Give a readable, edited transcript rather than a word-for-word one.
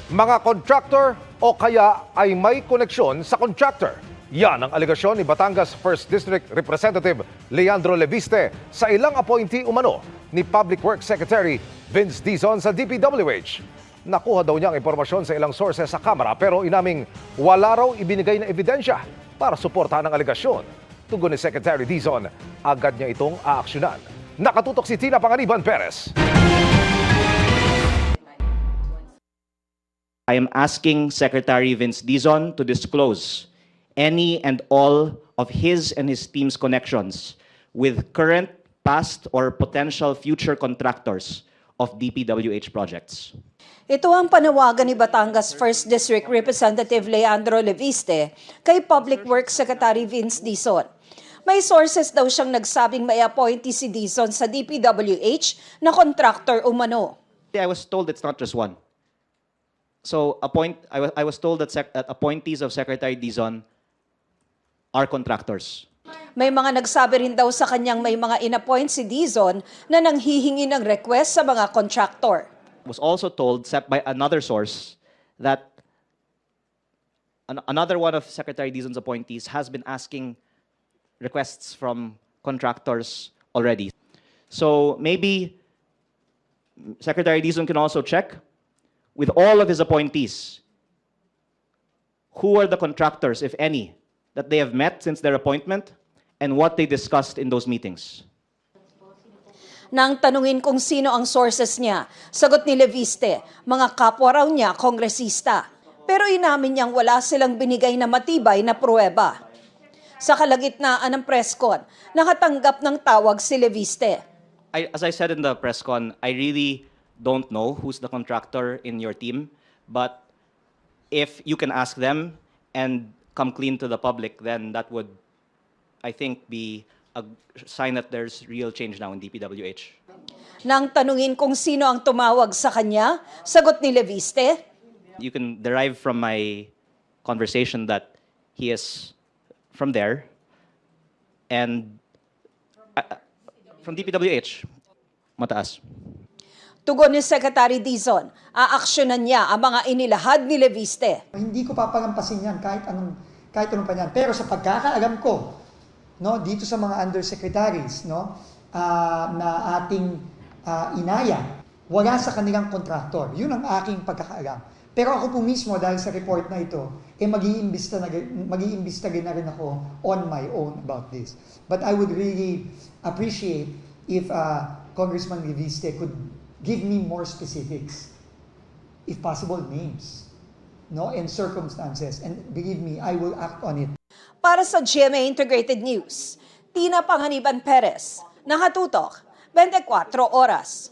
mga contractor o kaya ay may koneksyon sa contractor. Yan ang alegasyon ni Batangas 1st District Representative Leandro Leviste sa ilang appointee umano ni Public Works Secretary Vince Dizon sa DPWH. Nakuha daw niya ang impormasyon sa ilang sources sa Kamara pero inaming wala raw ibinigay na ebidensya para suportahan ang alegasyon. Tugon ni Secretary Dizon, agad niya itong aaksyonan. Nakatutok si Tina Panganiban Perez. I am asking Secretary Vince Dizon to disclose any and all of his and his team's connections with current, past, or potential future contractors of DPWH projects. Ito ang panawagan ni Batangas 1st District Representative Leandro Leviste kay Public Works Secretary Vince Dizon. May sources daw siyang nagsabing may appointee si Dizon sa DPWH na contractor umano. I was told it's not just one. So I was told that appointees of Secretary Dizon are contractors. May mga nagsabi rin daw sa kanyang may mga inappoint si Dizon na nanghihingi ng request sa mga contractor. I was also told by another source that another one of Secretary Dizon's appointees has been asking requests from contractors already. So maybe Secretary Dizon can also check with all of his appointees, who are the contractors, if any, that they have met since their appointment and what they discussed in those meetings. Nang tanungin kung sino ang sources niya, sagot ni Leviste, mga kapwa raw niya kongresista. Pero inamin niyang wala silang binigay na matibay na pruweba. Sa kalagitnaan ng presscon, nakatanggap ng tawag si Leviste. As I said in the press con, I really don't know who's the contractor in your team, but if you can ask them and come clean to the public, then that would, I think, be a sign that there's real change now in DPWH. Nang tanungin kung sino ang tumawag sa kanya, sagot ni Leviste, You can derive from my conversation that he is from there and from DPWH, mataas. tugon ni Secretary Dizon, aaksyonan niya ang mga inilahad ni Leviste. Hindi ko papalampasin yan kahit anong pa yan. Pero sa pagkakaalam ko, no, dito sa mga undersecretaries, no, na ating inaya, wala sa kanilang kontraktor. Yun ang aking pagkakaalam. Pero ako po mismo, dahil sa report na ito, mag-iimbista na rin ako on my own about this. But I would really appreciate if Congressman Leviste could give me more specifics, if possible names, no, and circumstances. And believe me, I will act on it. Para sa GMA Integrated News, Tina Panganiban Perez, nakatutok, 24 oras.